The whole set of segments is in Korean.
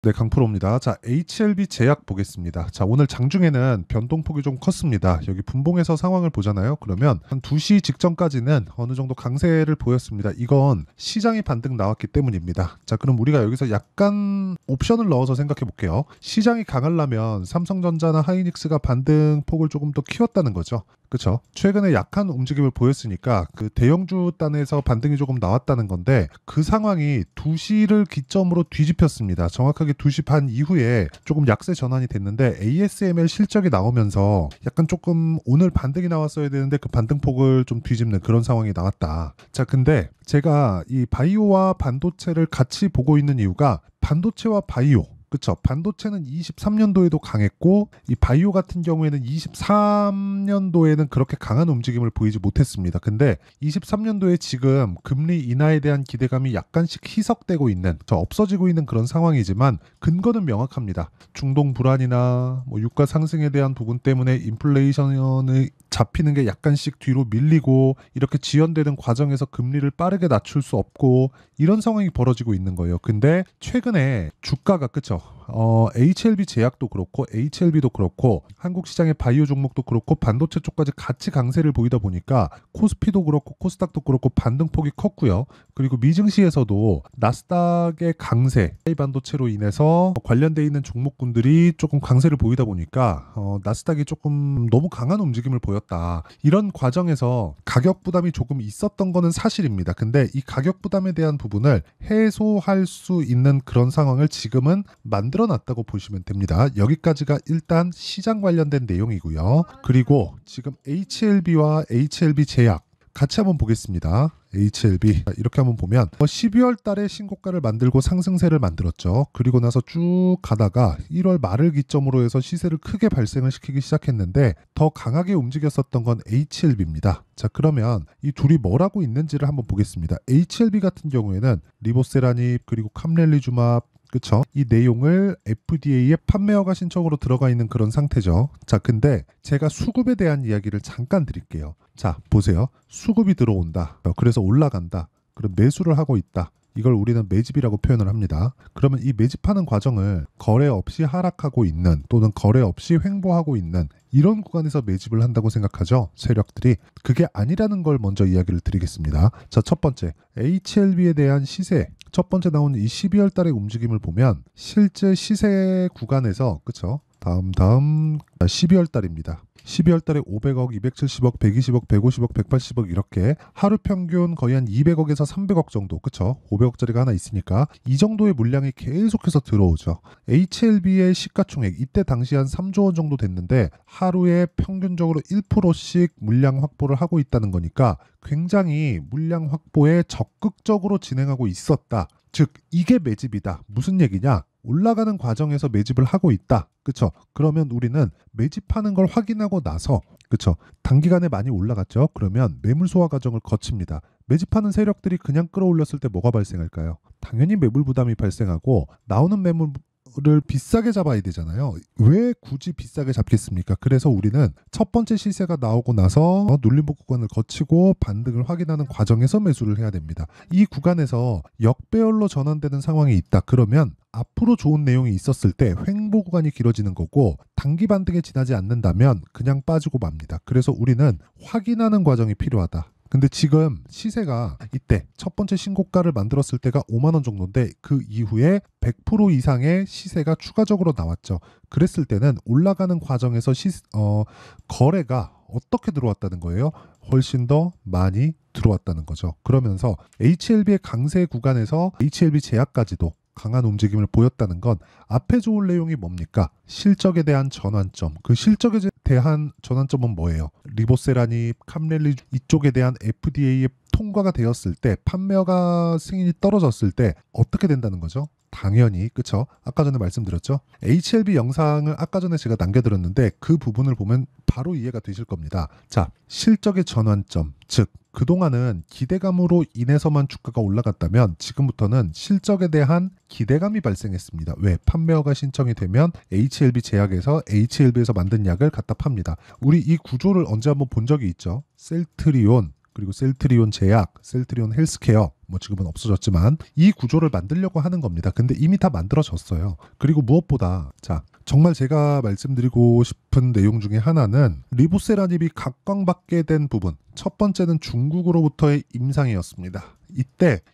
네, 강프로입니다. 자, HLB 제약 보겠습니다. 자, 오늘 장중에는 변동폭이 좀 컸습니다. 여기 분봉에서 상황을 보잖아요. 그러면 한 2시 직전까지는 어느 정도 강세를 보였습니다. 이건 시장이 반등 나왔기 때문입니다. 자, 그럼 우리가 여기서 약간 옵션을 넣어서 생각해 볼게요. 시장이 강하려면 삼성전자나 하이닉스가 반등폭을 조금 더 키웠다는 거죠. 그렇죠. 최근에 약한 움직임을 보였으니까 그 대형주 단에서 반등이 조금 나왔다는 건데 그 상황이 2시를 기점으로 뒤집혔습니다. 정확하게 2시 반 이후에 조금 약세 전환이 됐는데 ASML 실적이 나오면서 약간 조금 오늘 반등이 나왔어야 되는데 그 반등폭을 좀 뒤집는 그런 상황이 나왔다. 자, 근데 제가 이 바이오와 반도체를 같이 보고 있는 이유가 반도체와 바이오 그쵸. 반도체는 23년도에도 강했고 이 바이오 같은 경우에는 23년도에는 그렇게 강한 움직임을 보이지 못했습니다. 근데 23년도에 지금 금리 인하에 대한 기대감이 약간씩 희석되고 있는 없어지고 있는 그런 상황이지만 근거는 명확합니다. 중동 불안이나 뭐 유가 상승에 대한 부분 때문에 인플레이션이 잡히는 게 약간씩 뒤로 밀리고 이렇게 지연되는 과정에서 금리를 빠르게 낮출 수 없고 이런 상황이 벌어지고 있는 거예요. 근데 최근에 주가가 그쵸? HLB 제약도 그렇고 HLB도 그렇고 한국 시장의 바이오 종목도 그렇고 반도체 쪽까지 같이 강세를 보이다 보니까 코스피도 그렇고 코스닥도 그렇고 반등폭이 컸고요. 그리고 미증시에서도 나스닥의 강세, AI 반도체로 인해서 관련돼 있는 종목군들이 조금 강세를 보이다 보니까 나스닥이 조금 너무 강한 움직임을 보였다. 이런 과정에서 가격 부담이 조금 있었던 거는 사실입니다. 근데 이 가격 부담에 대한 부분을 해소할 수 있는 그런 상황을 지금은 만들어 놨다고 보시면 됩니다. 여기까지가 일단 시장 관련된 내용이고요. 그리고 지금 HLB와 HLB 제약 같이 한번 보겠습니다. HLB 이렇게 한번 보면 12월 달에 신고가를 만들고 상승세를 만들었죠. 그리고 나서 쭉 가다가 1월 말을 기점으로 해서 시세를 크게 발생을 시키기 시작했는데 더 강하게 움직였었던 건 HLB입니다. 자, 그러면 이 둘이 뭘 하고 있는지를 한번 보겠습니다. HLB 같은 경우에는 리보세라닙 그리고 캄렐리주맙 그쵸? 이 내용을 FDA에 판매 허가 신청으로 들어가 있는 그런 상태죠. 자, 근데 제가 수급에 대한 이야기를 잠깐 드릴게요. 자, 보세요. 수급이 들어온다. 그래서 올라간다. 그럼 매수를 하고 있다. 이걸 우리는 매집이라고 표현을 합니다. 그러면 이 매집하는 과정을 거래 없이 하락하고 있는 또는 거래 없이 횡보하고 있는 이런 구간에서 매집을 한다고 생각하죠. 세력들이. 그게 아니라는 걸 먼저 이야기를 드리겠습니다. 자, 첫 번째. HLB에 대한 시세. 첫 번째 나온 이 12월 달의 움직임을 보면 실제 시세 구간에서 그쵸? 다음 12월 달입니다. 12월 달에 500억, 270억, 120억, 150억, 180억 이렇게 하루 평균 거의 한 200억에서 300억 정도 그쵸? 500억짜리가 하나 있으니까 이 정도의 물량이 계속해서 들어오죠. HLB의 시가총액 이때 당시 한 3조 원 정도 됐는데 하루에 평균적으로 1%씩 물량 확보를 하고 있다는 거니까 굉장히 물량 확보에 적극적으로 진행하고 있었다. 즉 이게 매집이다. 무슨 얘기냐? 올라가는 과정에서 매집을 하고 있다. 그쵸? 그러면 우리는 매집하는 걸 확인하고 나서 그쵸? 단기간에 많이 올라갔죠? 그러면 매물 소화 과정을 거칩니다. 매집하는 세력들이 그냥 끌어올렸을 때 뭐가 발생할까요? 당연히 매물 부담이 발생하고 나오는 매물을 비싸게 잡아야 되잖아요. 왜 굳이 비싸게 잡겠습니까? 그래서 우리는 첫 번째 시세가 나오고 나서 눌림목 구간을 거치고 반등을 확인하는 과정에서 매수를 해야 됩니다. 이 구간에서 역배열로 전환되는 상황이 있다. 그러면 앞으로 좋은 내용이 있었을 때 횡보 구간이 길어지는 거고 단기 반등에 지나지 않는다면 그냥 빠지고 맙니다. 그래서 우리는 확인하는 과정이 필요하다. 근데 지금 시세가 이때 첫 번째 신고가를 만들었을 때가 5만 원 정도인데 그 이후에 100% 이상의 시세가 추가적으로 나왔죠. 그랬을 때는 올라가는 과정에서 거래가 어떻게 들어왔다는 거예요? 훨씬 더 많이 들어왔다는 거죠. 그러면서 HLB의 강세 구간에서 HLB 제약까지도 강한 움직임을 보였다는 건 앞에 좋은 내용이 뭡니까? 실적에 대한 전환점. 그 실적에 대한 전환점은 뭐예요? 리보세라닙, 캄렐리 이쪽에 대한 FDA의 통과가 되었을 때 판매허가 승인이 떨어졌을 때 어떻게 된다는 거죠? 당연히 그쵸? 아까 전에 말씀드렸죠? HLB 영상을 아까 전에 제가 남겨드렸는데 그 부분을 보면 바로 이해가 되실 겁니다. 자, 실적의 전환점, 즉 그동안은 기대감으로 인해서만 주가가 올라갔다면 지금부터는 실적에 대한 기대감이 발생했습니다. 왜? 판매허가 신청이 되면 HLB 제약에서 HLB에서 만든 약을 갖다 팝니다. 우리 이 구조를 언제 한번 본 적이 있죠? 셀트리온 그리고 셀트리온 제약, 셀트리온 헬스케어, 뭐 지금은 없어졌지만 이 구조를 만들려고 하는 겁니다. 근데 이미 다 만들어졌어요. 그리고 무엇보다 자, 정말 제가 말씀드리고 싶은 내용 중에 하나는 리보세라닙이 각광받게 된 부분. 첫 번째는 중국으로부터의 임상이었습니다.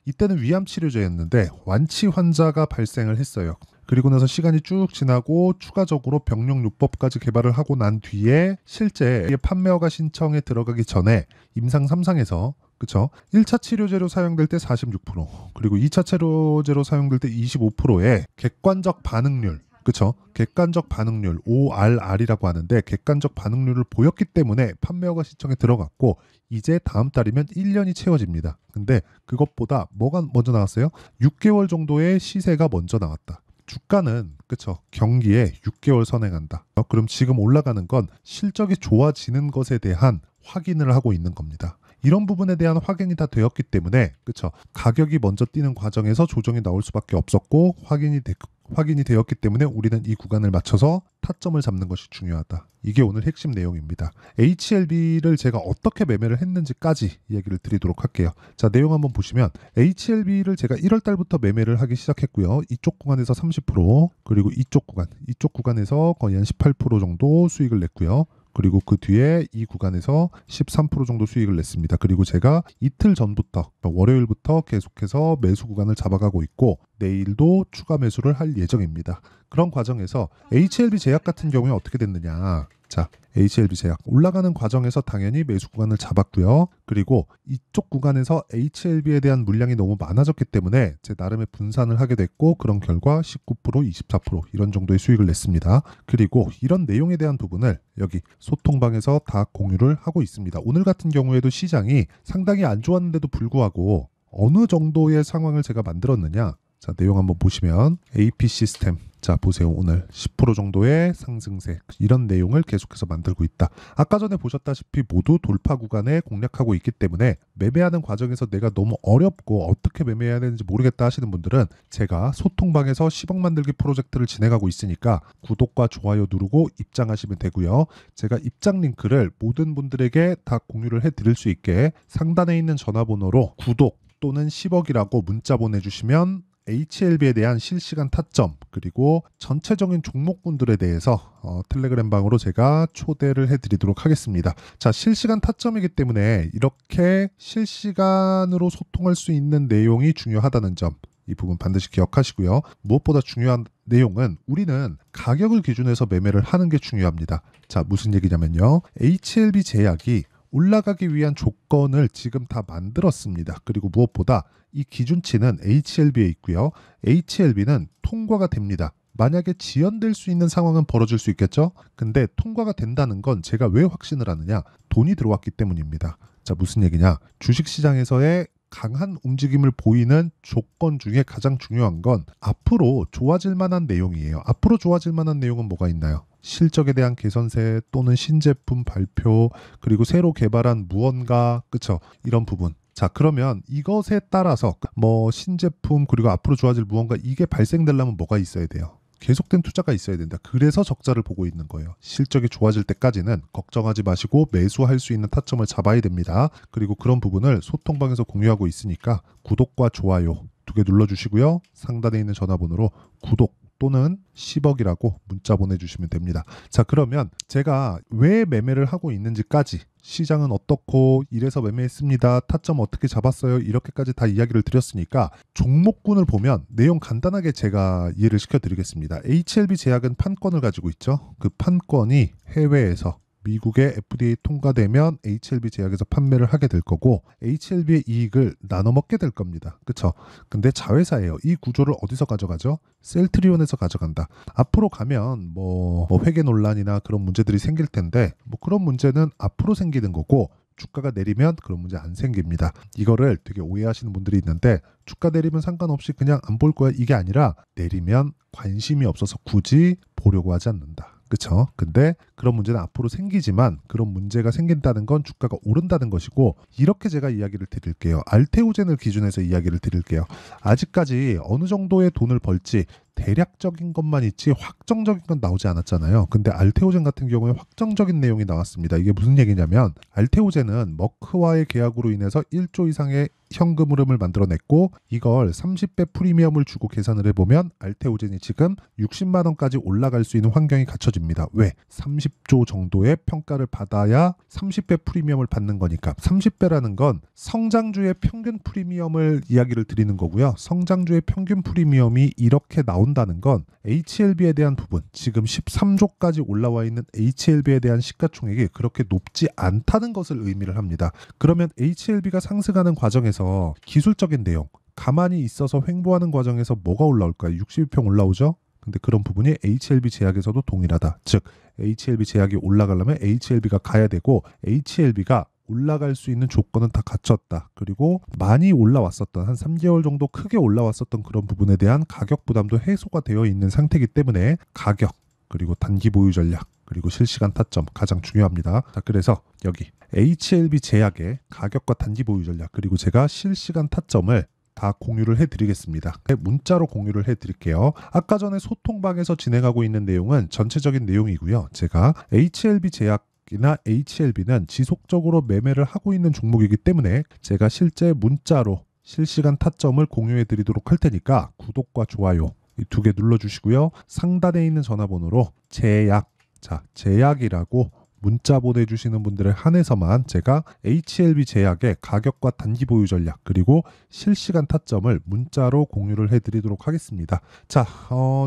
이때는 위암 치료제였는데 완치 환자가 발생을 했어요. 그리고 나서 시간이 쭉 지나고 추가적으로 병력요법까지 개발을 하고 난 뒤에 실제 판매허가 신청에 들어가기 전에 임상 3상에서 그쵸? 1차 치료제로 사용될 때 46%, 그리고 2차 치료제로 사용될 때 25%의 객관적 반응률, 그쵸? 객관적 반응률, ORR이라고 하는데 객관적 반응률을 보였기 때문에 판매허가 신청에 들어갔고 이제 다음 달이면 1년이 채워집니다. 근데 그것보다 뭐가 먼저 나왔어요? 6개월 정도의 시세가 먼저 나왔다. 주가는 그쵸 경기에 6개월 선행한다. 그럼 지금 올라가는 건 실적이 좋아지는 것에 대한 확인을 하고 있는 겁니다. 이런 부분에 대한 확인이 다 되었기 때문에 그쵸 가격이 먼저 뛰는 과정에서 조정이 나올 수밖에 없었고 확인이 되었기 때문에 우리는 이 구간을 맞춰서 타점을 잡는 것이 중요하다. 이게 오늘 핵심 내용입니다. HLB를 제가 어떻게 매매를 했는지까지 이야기를 드리도록 할게요. 자, 내용 한번 보시면 HLB를 제가 1월 달부터 매매를 하기 시작했고요. 이쪽 구간에서 30%, 그리고 이쪽 구간에서 거의 한 18% 정도 수익을 냈고요. 그리고 그 뒤에 이 구간에서 13% 정도 수익을 냈습니다. 그리고 제가 이틀 전부터 월요일부터 계속해서 매수 구간을 잡아가고 있고 내일도 추가 매수를 할 예정입니다. 그런 과정에서 HLB 제약 같은 경우에 어떻게 됐느냐. 자, HLB 제약 올라가는 과정에서 당연히 매수 구간을 잡았고요. 그리고 이쪽 구간에서 HLB에 대한 물량이 너무 많아졌기 때문에 제 나름의 분산을 하게 됐고 그런 결과 19%, 24% 이런 정도의 수익을 냈습니다. 그리고 이런 내용에 대한 부분을 여기 소통방에서 다 공유를 하고 있습니다. 오늘 같은 경우에도 시장이 상당히 안 좋았는데도 불구하고 어느 정도의 상황을 제가 만들었느냐. 자, 내용 한번 보시면 AP 시스템 자 보세요. 오늘 10% 정도의 상승세 이런 내용을 계속해서 만들고 있다. 아까 전에 보셨다시피 모두 돌파 구간에 공략하고 있기 때문에 매매하는 과정에서 내가 너무 어렵고 어떻게 매매해야 되는지 모르겠다 하시는 분들은 제가 소통방에서 10억 만들기 프로젝트를 진행하고 있으니까 구독과 좋아요 누르고 입장하시면 되고요. 제가 입장 링크를 모든 분들에게 다 공유를 해드릴 수 있게 상단에 있는 전화번호로 구독 또는 10억이라고 문자 보내주시면 HLB에 대한 실시간 타점 그리고 전체적인 종목군들에 대해서 텔레그램 방으로 제가 초대를 해드리도록 하겠습니다. 자, 실시간 타점이기 때문에 이렇게 실시간으로 소통할 수 있는 내용이 중요하다는 점 이 부분 반드시 기억하시고요. 무엇보다 중요한 내용은 우리는 가격을 기준해서 매매를 하는 게 중요합니다. 자, 무슨 얘기냐면요. HLB 제약이 올라가기 위한 조건을 지금 다 만들었습니다. 그리고 무엇보다 이 기준치는 HLB에 있고요. HLB는 통과가 됩니다. 만약에 지연될 수 있는 상황은 벌어질 수 있겠죠? 근데 통과가 된다는 건 제가 왜 확신을 하느냐? 돈이 들어왔기 때문입니다. 자, 무슨 얘기냐? 주식시장에서의 강한 움직임을 보이는 조건 중에 가장 중요한 건 앞으로 좋아질 만한 내용이에요. 앞으로 좋아질 만한 내용은 뭐가 있나요? 실적에 대한 개선세 또는 신제품 발표 그리고 새로 개발한 무언가 그쵸? 이런 부분. 자, 그러면 이것에 따라서 뭐 신제품 그리고 앞으로 좋아질 무언가 이게 발생되려면 뭐가 있어야 돼요? 계속된 투자가 있어야 된다. 그래서 적자를 보고 있는 거예요. 실적이 좋아질 때까지는 걱정하지 마시고 매수할 수 있는 타점을 잡아야 됩니다. 그리고 그런 부분을 소통방에서 공유하고 있으니까 구독과 좋아요 2개 눌러주시고요. 상단에 있는 전화번호로 구독 또는 10억이라고 문자 보내주시면 됩니다. 자, 그러면 제가 왜 매매를 하고 있는지까지 시장은 어떻고 이래서 매매했습니다. 타점 어떻게 잡았어요. 이렇게까지 다 이야기를 드렸으니까 종목군을 보면 내용 간단하게 제가 이해를 시켜드리겠습니다. HLB 제약은 판권을 가지고 있죠. 그 판권이 해외에서 미국의 FDA 통과되면 HLB 제약에서 판매를 하게 될 거고 HLB의 이익을 나눠 먹게 될 겁니다. 그쵸? 근데 자회사예요. 이 구조를 어디서 가져가죠? 셀트리온에서 가져간다. 앞으로 가면 뭐 회계 논란이나 그런 문제들이 생길 텐데 뭐 그런 문제는 앞으로 생기는 거고 주가가 내리면 그런 문제 안 생깁니다. 이거를 되게 오해하시는 분들이 있는데 주가 내리면 상관없이 그냥 안 볼 거야 이게 아니라 내리면 관심이 없어서 굳이 보려고 하지 않는다. 그쵸? 근데 그런 문제는 앞으로 생기지만 그런 문제가 생긴다는 건 주가가 오른다는 것이고 이렇게 제가 이야기를 드릴게요. 알테오젠을 기준해서 이야기를 드릴게요. 아직까지 어느 정도의 돈을 벌지 대략적인 것만 있지 확정적인 건 나오지 않았잖아요. 근데 알테오젠 같은 경우에 확정적인 내용이 나왔습니다. 이게 무슨 얘기냐면 알테오젠은 머크와의 계약으로 인해서 1조 이상의 현금 흐름을 만들어냈고 이걸 30배 프리미엄을 주고 계산을 해보면 알테오젠이 지금 60만 원까지 올라갈 수 있는 환경이 갖춰집니다. 왜? 30조 정도의 평가를 받아야 30배 프리미엄을 받는 거니까. 30배라는 건 성장주의 평균 프리미엄을 이야기를 드리는 거고요. 성장주의 평균 프리미엄이 이렇게 나온다는 건 HLB에 대한 부분, 지금 13조까지 올라와 있는 HLB에 대한 시가총액이 그렇게 높지 않다는 것을 의미를 합니다. 그러면 HLB가 상승하는 과정에서 기술적인 내용, 가만히 있어서 횡보하는 과정에서 뭐가 올라올까요? 62평 올라오죠? 근데 그런 부분이 HLB 제약에서도 동일하다. 즉 HLB 제약이 올라가려면 HLB가 가야 되고 HLB가 올라갈 수 있는 조건은 다 갖췄다. 그리고 많이 올라왔었던 한 3개월 정도 크게 올라왔었던 그런 부분에 대한 가격 부담도 해소가 되어 있는 상태이기 때문에 가격, 그리고 단기 보유 전략, 그리고 실시간 타점 가장 중요합니다. 자, 그래서 여기 HLB 제약의 가격과 단기 보유 전략, 그리고 제가 실시간 타점을 다 공유를 해드리겠습니다. 문자로 공유를 해드릴게요. 아까 전에 소통방에서 진행하고 있는 내용은 전체적인 내용이고요. 제가 HLB 제약이나 HLB는 지속적으로 매매를 하고 있는 종목이기 때문에 제가 실제 문자로 실시간 타점을 공유해 드리도록 할 테니까 구독과 좋아요 이 두 개 눌러주시고요. 상단에 있는 전화번호로 제약, 자 제약이라고 문자 보내주시는 분들에 한해서만 제가 HLB 제약의 가격과 단기 보유 전략 그리고 실시간 타점을 문자로 공유를 해드리도록 하겠습니다. 자,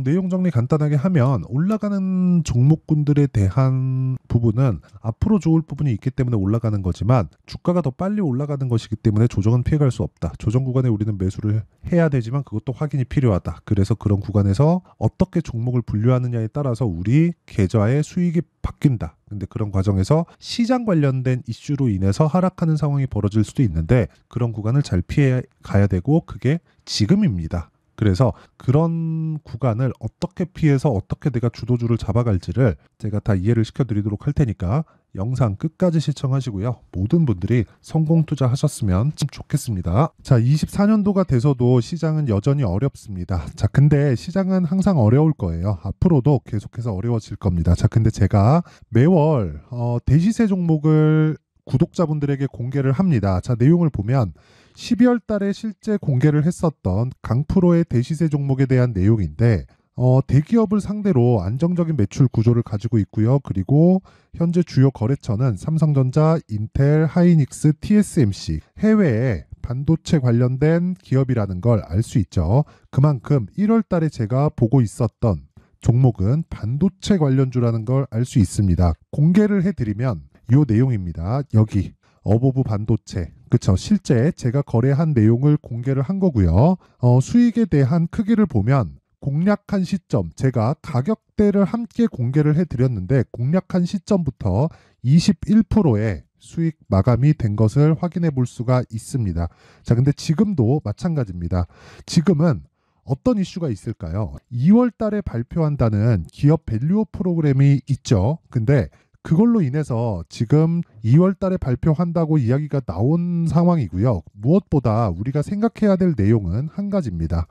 내용 정리 간단하게 하면 올라가는 종목군들에 대한 부분은 앞으로 좋을 부분이 있기 때문에 올라가는 거지만 주가가 더 빨리 올라가는 것이기 때문에 조정은 피해갈 수 없다. 조정 구간에 우리는 매수를 해야 되지만 그것도 확인이 필요하다. 그래서 그런 구간에서 어떻게 종목을 분류하느냐에 따라서 우리 계좌의 수익이 바뀐다. 근데 그런 과정에서 시장 관련된 이슈로 인해서 하락하는 상황이 벌어질 수도 있는데 그런 구간을 잘 피해 가야 되고 그게 지금입니다. 그래서 그런 구간을 어떻게 피해서 어떻게 내가 주도주를 잡아갈지를 제가 다 이해를 시켜드리도록 할 테니까 영상 끝까지 시청하시고요. 모든 분들이 성공 투자하셨으면 참 좋겠습니다. 자, 24년도가 돼서도 시장은 여전히 어렵습니다. 자, 근데 시장은 항상 어려울 거예요. 앞으로도 계속해서 어려워질 겁니다. 자, 근데 제가 매월 대시세 종목을 구독자분들에게 공개를 합니다. 자, 내용을 보면 12월 달에 실제 공개를 했었던 강프로의 대시세 종목에 대한 내용인데 대기업을 상대로 안정적인 매출 구조를 가지고 있고요. 그리고 현재 주요 거래처는 삼성전자, 인텔, 하이닉스, TSMC, 해외에 반도체 관련된 기업이라는 걸 알 수 있죠. 그만큼 1월 달에 제가 보고 있었던 종목은 반도체 관련주라는 걸 알 수 있습니다. 공개를 해드리면 이 내용입니다. 여기 어보브 반도체, 그쵸? 실제 제가 거래한 내용을 공개를 한 거고요. 수익에 대한 크기를 보면 공략한 시점, 제가 가격대를 함께 공개를 해드렸는데 공략한 시점부터 21%의 수익 마감이 된 것을 확인해 볼 수가 있습니다. 자, 근데 지금도 마찬가지입니다. 지금은 어떤 이슈가 있을까요? 2월 달에 발표한다는 기업 밸류업 프로그램이 있죠. 근데 그걸로 인해서 지금 2월 달에 발표한다고 이야기가 나온 상황이고요. 무엇보다 우리가 생각해야 될 내용은 한 가지입니다.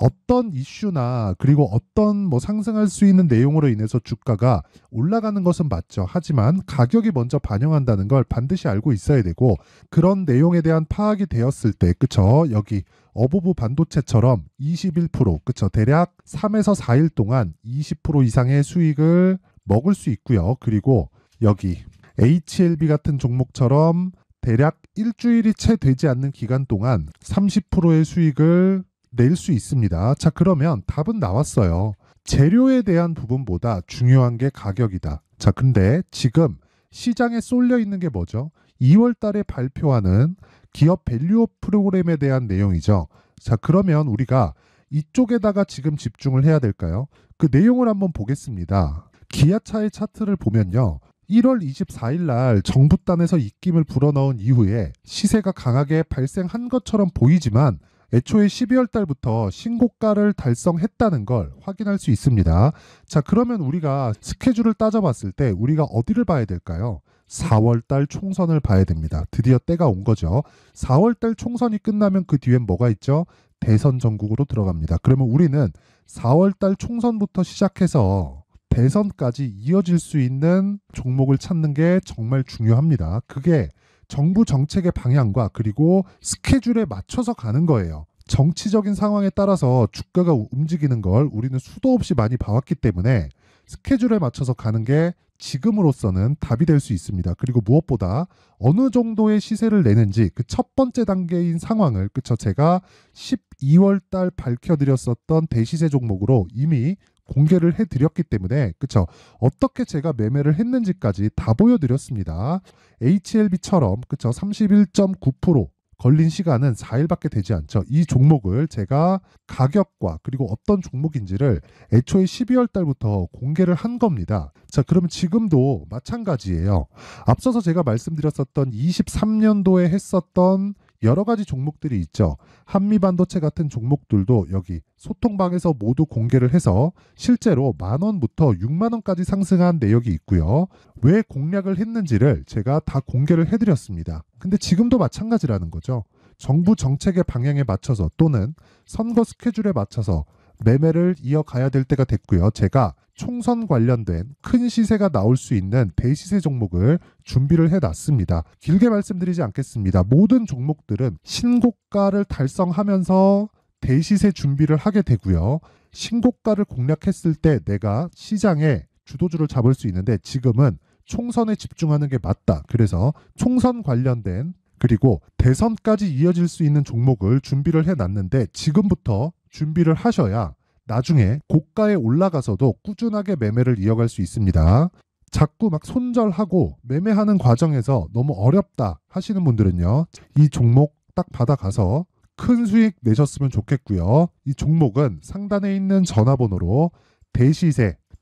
어떤 이슈나 그리고 어떤 상승할 수 있는 내용으로 인해서 주가가 올라가는 것은 맞죠. 하지만 가격이 먼저 반영한다는 걸 반드시 알고 있어야 되고 그런 내용에 대한 파악이 되었을 때, 그쵸? 여기 어보브 반도체처럼 21%, 그쵸? 대략 3에서 4일 동안 20% 이상의 수익을 먹을 수 있고요. 그리고 여기 HLB 같은 종목처럼 대략 일주일이 채 되지 않는 기간 동안 30%의 수익을 낼 수 있습니다. 자, 그러면 답은 나왔어요. 재료에 대한 부분보다 중요한 게 가격이다. 자, 근데 지금 시장에 쏠려 있는 게 뭐죠? 2월 달에 발표하는 기업 밸류업 프로그램에 대한 내용이죠. 자, 그러면 우리가 이쪽에다가 지금 집중을 해야 될까요? 그 내용을 한번 보겠습니다. 기아차의 차트를 보면요. 1월 24일 날 정부단에서 입김을 불어넣은 이후에 시세가 강하게 발생한 것처럼 보이지만 애초에 12월 달부터 신고가를 달성했다는 걸 확인할 수 있습니다. 자, 그러면 우리가 스케줄을 따져봤을 때 우리가 어디를 봐야 될까요? 4월 달 총선을 봐야 됩니다. 드디어 때가 온 거죠. 4월 달 총선이 끝나면 그 뒤엔 뭐가 있죠? 대선 전국으로 들어갑니다. 그러면 우리는 4월달 총선부터 시작해서 대선까지 이어질 수 있는 종목을 찾는 게 정말 중요합니다. 그게 정부 정책의 방향과 그리고 스케줄에 맞춰서 가는 거예요. 정치적인 상황에 따라서 주가가 움직이는 걸 우리는 수도 없이 많이 봐왔기 때문에 스케줄에 맞춰서 가는 게 지금으로서는 답이 될 수 있습니다. 그리고 무엇보다 어느 정도의 시세를 내는지 그 첫 번째 단계인 상황을 그쵸 제가 12월 달 밝혀드렸었던 대시세 종목으로 이미 공개를 해드렸기 때문에 그쵸 어떻게 제가 매매를 했는지까지 다 보여드렸습니다. HLB처럼 그쵸 31.9% 걸린 시간은 4일밖에 되지 않죠. 이 종목을 제가 가격과 그리고 어떤 종목인지를 애초에 12월 달부터 공개를 한 겁니다. 자, 그러면 지금도 마찬가지예요. 앞서서 제가 말씀드렸었던 23년도에 했었던 여러 가지 종목들이 있죠. 한미반도체 같은 종목들도 여기 소통방에서 모두 공개를 해서 실제로 10,000원부터 60,000원까지 상승한 내역이 있고요. 왜 공략을 했는지를 제가 다 공개를 해드렸습니다. 근데 지금도 마찬가지라는 거죠. 정부 정책의 방향에 맞춰서 또는 선거 스케줄에 맞춰서 매매를 이어가야 될 때가 됐고요. 제가 총선 관련된 큰 시세가 나올 수 있는 대시세 종목을 준비를 해놨습니다. 길게 말씀드리지 않겠습니다. 모든 종목들은 신고가를 달성하면서 대시세 준비를 하게 되고요. 신고가를 공략했을 때 내가 시장에 주도주를 잡을 수 있는데 지금은 총선에 집중하는 게 맞다. 그래서 총선 관련된 그리고 대선까지 이어질 수 있는 종목을 준비를 해놨는데 지금부터 준비를 하셔야 나중에 고가에 올라가서도 꾸준하게 매매를 이어갈 수 있습니다. 자꾸 막 손절하고 매매하는 과정에서 너무 어렵다 하시는 분들은요. 이 종목 딱 받아가서 큰 수익 내셨으면 좋겠고요. 이 종목은 상단에 있는 전화번호로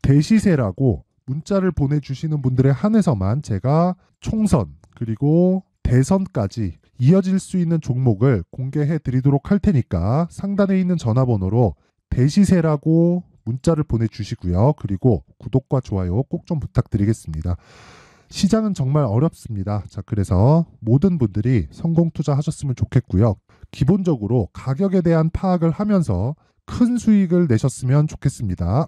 대시세라고 문자를 보내주시는 분들에 한해서만 제가 총선 그리고 대선까지 이어질 수 있는 종목을 공개해 드리도록 할 테니까 상단에 있는 전화번호로 대시세라고 문자를 보내주시고요. 그리고 구독과 좋아요 꼭 좀 부탁드리겠습니다. 시장은 정말 어렵습니다. 자, 그래서 모든 분들이 성공 투자하셨으면 좋겠고요. 기본적으로 가격에 대한 파악을 하면서 큰 수익을 내셨으면 좋겠습니다.